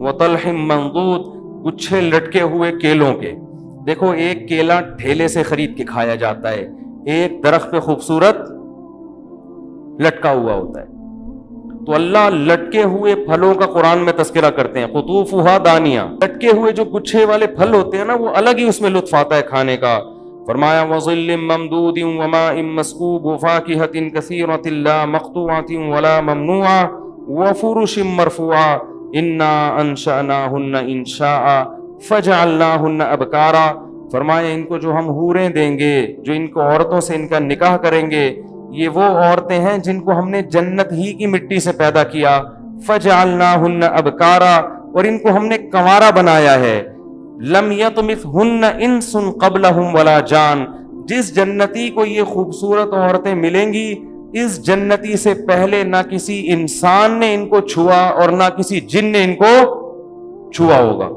وطلح منضود, گچھے لٹکے ہوئے کیلوں کے. دیکھو ایک کیلا ٹھیلے سے خرید کے کھایا جاتا ہے, ایک درخت پہ خوبصورت لٹکا ہوا ہوتا ہے. تو اللہ لٹکے ہوئے پھلوں کا قرآن میں تذکرہ کرتے ہیں, قطوفھا دانیہ, لٹکے ہوئے جو گچھے والے پھل ہوتے ہیں نا وہ الگ ہی اس میں لطف آتا ہے کھانے کا. فرمایا وظل ممدود وماء مسکوب وفاکہۃ کثیرۃ لا مقطوعۃ ولا ممنوعۃ وفرش مرفوعۃ انا انشأناہن انشاء فجعلناہن ابکارا. فرمایا ان کو جو ہم حوریں دیں گے, جو ان کو عورتوں سے ان کا نکاح کریں گے, یہ وہ عورتیں ہیں جن کو ہم نے جنت ہی کی مٹی سے پیدا کیا. فجعلناہن ابکارا, اور ان کو ہم نے کنوارا بنایا ہے. لم یطمثہن انس قبلہم ولا جان, جس جنتی کو یہ خوبصورت عورتیں ملیں گی اس جنتی سے پہلے نہ کسی انسان نے ان کو چھوا اور نہ کسی جن نے ان کو چھوا ہوگا.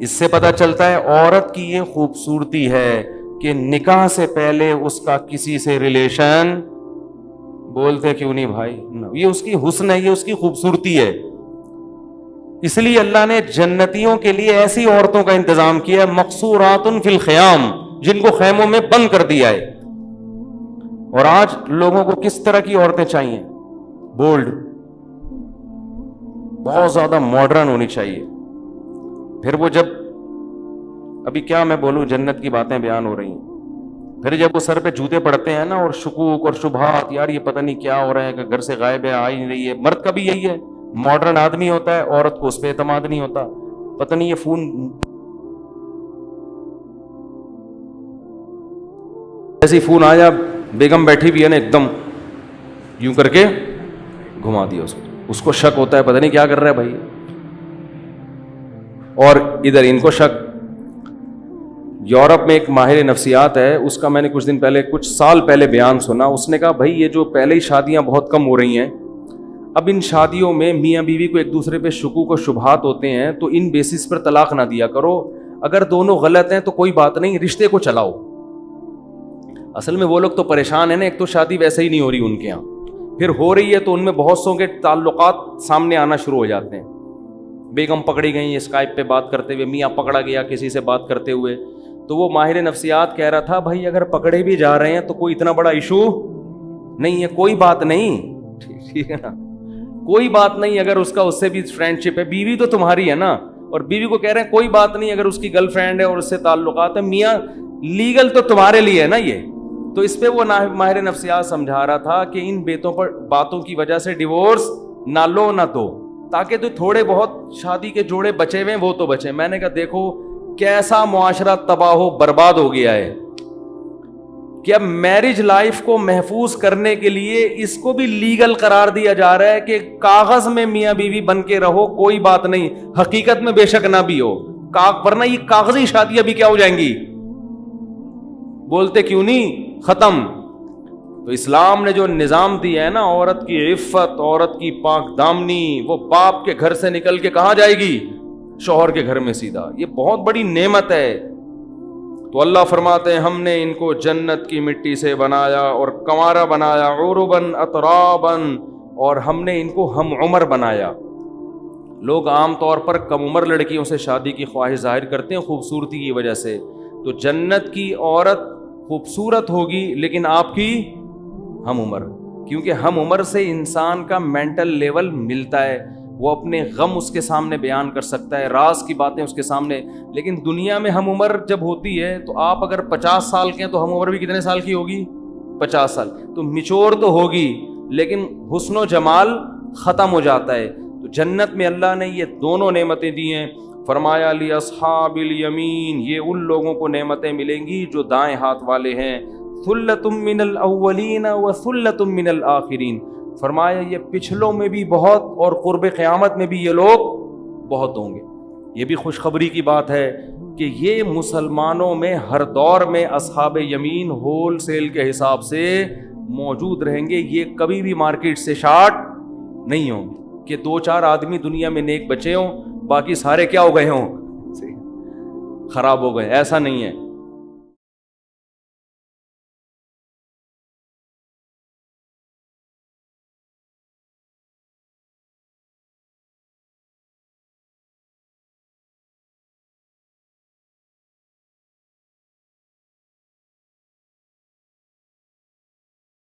اس سے پتہ چلتا ہے عورت کی یہ خوبصورتی ہے کہ نکاح سے پہلے اس کا کسی سے ریلیشن, بولتے کیوں نہیں بھائی, یہ اس کی حسن ہے, یہ اس کی خوبصورتی ہے. اس لیے اللہ نے جنتیوں کے لیے ایسی عورتوں کا انتظام کیا ہے مقصورات فی الخیام, جن کو خیموں میں بند کر دیا ہے. اور آج لوگوں کو کس طرح کی عورتیں چاہیے؟ بولڈ, بہت زیادہ ماڈرن ہونی چاہیے. پھر وہ جب, ابھی کیا میں بولوں, جنت کی باتیں بیان ہو رہی ہیں, پھر جب وہ سر پہ جوتے پڑتے ہیں نا اور شکوک اور شبہات, یار یہ پتہ نہیں کیا ہو رہا ہے, کہ گھر سے غائب ہے, آ ہی نہیں رہی ہے. مرد کا بھی یہی ہے, ماڈرن آدمی ہوتا ہے, عورت کو اس پہ اعتماد نہیں ہوتا. پتہ نہیں یہ فون ایسی فون آیا, بیگم بیٹھی بھی ہے نا, ایک دم یوں کر کے گھما دیا اس کو شک ہوتا ہے پتہ نہیں کیا کر رہا ہے بھائی. اور ادھر ان کو شک. یورپ میں ایک ماہر نفسیات ہے, اس کا میں نے کچھ دن پہلے, کچھ سال پہلے بیان سنا. اس نے کہا بھائی یہ جو پہلے ہی شادیاں بہت کم ہو رہی ہیں, اب ان شادیوں میں میاں بیوی کو ایک دوسرے پہ شکوک و شبہات ہوتے ہیں, تو ان بیسس پر طلاق نہ دیا کرو. اگر دونوں غلط ہیں تو کوئی بات نہیں, رشتے کو چلاؤ. اصل میں وہ لوگ تو پریشان ہیں نا, ایک تو شادی ویسے ہی نہیں ہو رہی ان کے یہاں, پھر ہو رہی ہے تو ان میں بہت سو کے تعلقات سامنے آنا شروع ہو جاتے ہیں. بیگم پکڑی گئی اسکائپ پہ بات کرتے ہوئے, میاں پکڑا گیا کسی سے بات کرتے ہوئے. تو وہ ماہر نفسیات کہہ رہا تھا بھائی اگر پکڑے بھی جا رہے ہیں تو کوئی اتنا بڑا ایشو نہیں ہے, کوئی بات نہیں, ٹھیک ہے نا, کوئی بات نہیں. اگر اس کا اس سے بھی فرینڈ شپ ہے, بیوی تو تمہاری ہے نا, اور بیوی کو کہہ رہے ہیں کوئی بات نہیں اگر اس کی گرل فرینڈ ہے اور اس سے تعلقات ہیں, میاں لیگل تو تمہارے لیے ہے نا یہ. تو اس پہ وہ ماہر نفسیات سمجھا رہا تھا کہ ان باتوں کی وجہ سے ڈیورس نہ لو نہ دو, تاکہ تو تھوڑے بہت شادی کے جوڑے بچے ہوئے وہ تو بچے. میں نے کہا دیکھو کیسا معاشرہ تباہ و برباد ہو گیا ہے کہ اب میرج لائف کو محفوظ کرنے کے لیے اس کو بھی لیگل قرار دیا جا رہا ہے کہ کاغذ میں میاں بیوی بن کے رہو, کوئی بات نہیں, حقیقت میں بے شک نہ بھی ہو, ورنہ یہ کاغذی شادیاں بھی کیا ہو جائیں گی, بولتے کیوں نہیں, ختم. تو اسلام نے جو نظام دیا ہے نا, عورت کی عفت, عورت کی پاک دامنی, وہ باپ کے گھر سے نکل کے کہاں جائے گی, شوہر کے گھر میں سیدھا, یہ بہت بڑی نعمت ہے. تو اللہ فرماتے ہیں ہم نے ان کو جنت کی مٹی سے بنایا اور کنوارا بنایا, عرباً اتراباً, اور ہم نے ان کو ہم عمر بنایا. لوگ عام طور پر کم عمر لڑکیوں سے شادی کی خواہش ظاہر کرتے ہیں خوبصورتی کی وجہ سے. تو جنت کی عورت خوبصورت ہوگی لیکن آپ کی ہم عمر, کیونکہ ہم عمر سے انسان کا مینٹل لیول ملتا ہے, وہ اپنے غم اس کے سامنے بیان کر سکتا ہے, راز کی باتیں اس کے سامنے. لیکن دنیا میں ہم عمر جب ہوتی ہے تو آپ اگر 50 سال کے ہیں تو ہم عمر بھی کتنے سال کی ہوگی, 50 سال. تو میچور تو ہوگی لیکن حسن و جمال ختم ہو جاتا ہے. تو جنت میں اللہ نے یہ دونوں نعمتیں دی ہیں. فرمایا لی اصحاب الیمین, یہ ان لوگوں کو نعمتیں ملیں گی جو دائیں ہاتھ والے ہیں. ثلۃ من الاولین وثلۃ من الآخرین, فرمایا یہ پچھلوں میں بھی بہت اور قرب قیامت میں بھی یہ لوگ بہت ہوں گے. یہ بھی خوشخبری کی بات ہے کہ یہ مسلمانوں میں ہر دور میں اصحاب یمین ہول سیل کے حساب سے موجود رہیں گے. یہ کبھی بھی مارکیٹ سے شارٹ نہیں ہوں گے کہ 2-4 آدمی دنیا میں نیک بچے ہوں باقی سارے کیا ہو گئے ہوں, خراب ہو گئے. ایسا نہیں ہے.